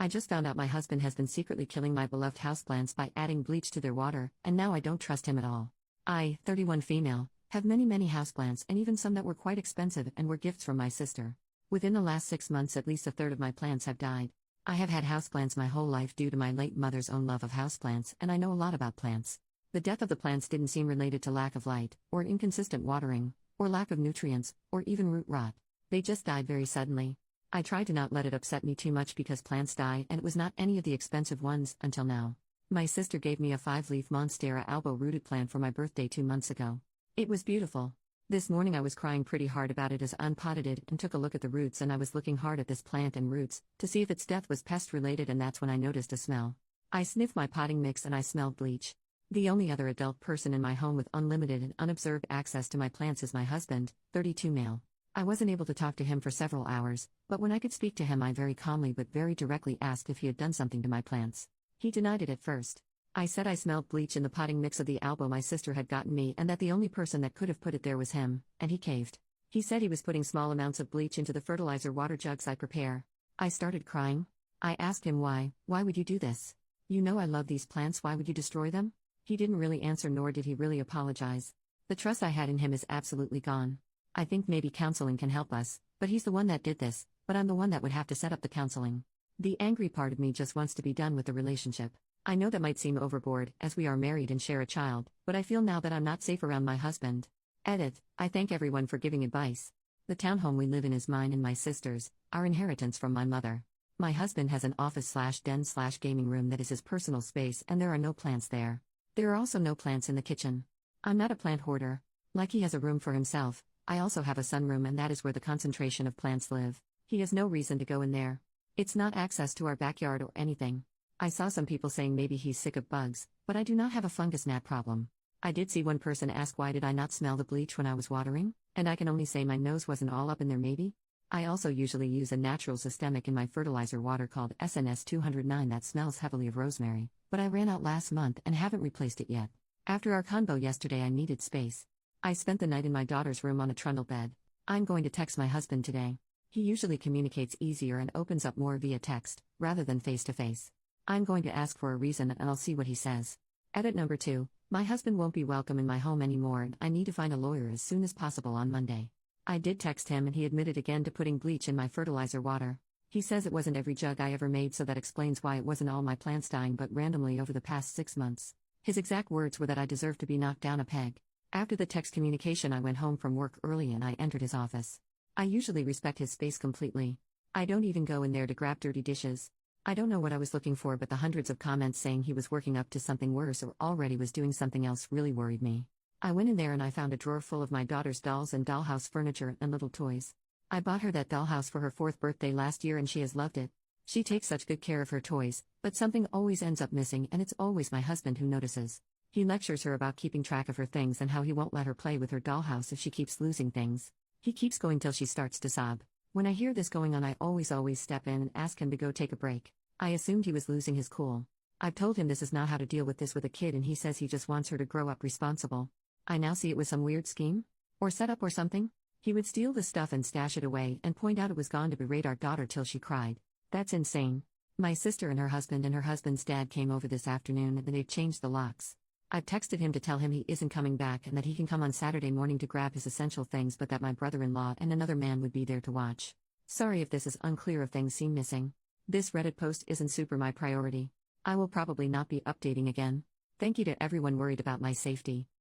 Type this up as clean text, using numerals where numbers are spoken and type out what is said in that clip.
I just found out my husband has been secretly killing my beloved houseplants by adding bleach to their water, and now I don't trust him at all. I, 31 female, have many houseplants and even some that were quite expensive and were gifts from my sister. Within the last 6 months at least a third of my plants have died. I have had houseplants my whole life due to my late mother's own love of houseplants, and I know a lot about plants. The death of the plants didn't seem related to lack of light, or inconsistent watering, or lack of nutrients, or even root rot. They just died very suddenly. I tried to not let it upset me too much because plants die and it was not any of the expensive ones until now. My sister gave me a 5-leaf Monstera albo-rooted plant for my birthday 2 months ago. It was beautiful. This morning I was crying pretty hard about it as I unpotted it and took a look at the roots, and I was looking hard at this plant and roots to see if its death was pest related, and that's when I noticed a smell. I sniffed my potting mix and I smelled bleach. The only other adult person in my home with unlimited and unobserved access to my plants is my husband, 32 male. I wasn't able to talk to him for several hours, but when I could speak to him I very calmly but very directly asked if he had done something to my plants. He denied it at first. I said I smelled bleach in the potting mix of the albo my sister had gotten me and that the only person that could have put it there was him, and he caved. He said he was putting small amounts of bleach into the fertilizer water jugs I prepare. I started crying. I asked him why would you do this? You know I love these plants, why would you destroy them? He didn't really answer, nor did he really apologize. The trust I had in him is absolutely gone. I think maybe counseling can help us, but he's the one that did this, but I'm the one that would have to set up the counseling. The angry part of me just wants to be done with the relationship. I know that might seem overboard, as we are married and share a child, but I feel now that I'm not safe around my husband. Edit. I thank everyone for giving advice. The townhome we live in is mine and my sister's, our inheritance from my mother. My husband has an office/den/gaming room that is his personal space, and there are no plants there. There are also no plants in the kitchen. I'm not a plant hoarder. Like he has a room for himself, I also have a sunroom, and that is where the concentration of plants live. He has no reason to go in there. It's not access to our backyard or anything. I saw some people saying maybe he's sick of bugs, but I do not have a fungus gnat problem. I did see one person ask why did I not smell the bleach when I was watering, and I can only say my nose wasn't all up in there maybe. I also usually use a natural systemic in my fertilizer water called SNS 209 that smells heavily of rosemary, but I ran out last month and haven't replaced it yet. After our convo yesterday I needed space. I spent the night in my daughter's room on a trundle bed. I'm going to text my husband today. He usually communicates easier and opens up more via text, rather than face to face. I'm going to ask for a reason and I'll see what he says. Edit number 2. My husband won't be welcome in my home anymore and I need to find a lawyer as soon as possible on Monday. I did text him and he admitted again to putting bleach in my fertilizer water. He says it wasn't every jug I ever made, so that explains why it wasn't all my plants dying but randomly over the past 6 months. His exact words were that I deserve to be knocked down a peg. After the text communication I went home from work early and I entered his office. I usually respect his space completely. I don't even go in there to grab dirty dishes. I don't know what I was looking for, but the hundreds of comments saying he was working up to something worse or already was doing something else really worried me. I went in there and I found a drawer full of my daughter's dolls and dollhouse furniture and little toys. I bought her that dollhouse for her 4th birthday last year and she has loved it. She takes such good care of her toys, but something always ends up missing and it's always my husband who notices. He lectures her about keeping track of her things and how he won't let her play with her dollhouse if she keeps losing things. He keeps going till she starts to sob. When I hear this going on I always step in and ask him to go take a break. I assumed he was losing his cool. I've told him this is not how to deal with this with a kid and he says he just wants her to grow up responsible. I now see it was some weird scheme? Or setup or something? He would steal the stuff and stash it away and point out it was gone to berate our daughter till she cried. That's insane. My sister and her husband's dad came over this afternoon and they've changed the locks. I've texted him to tell him he isn't coming back and that he can come on Saturday morning to grab his essential things, but that my brother-in-law and another man would be there to watch. Sorry if this is unclear if things seem missing. This Reddit post isn't super my priority. I will probably not be updating again. Thank you to everyone worried about my safety.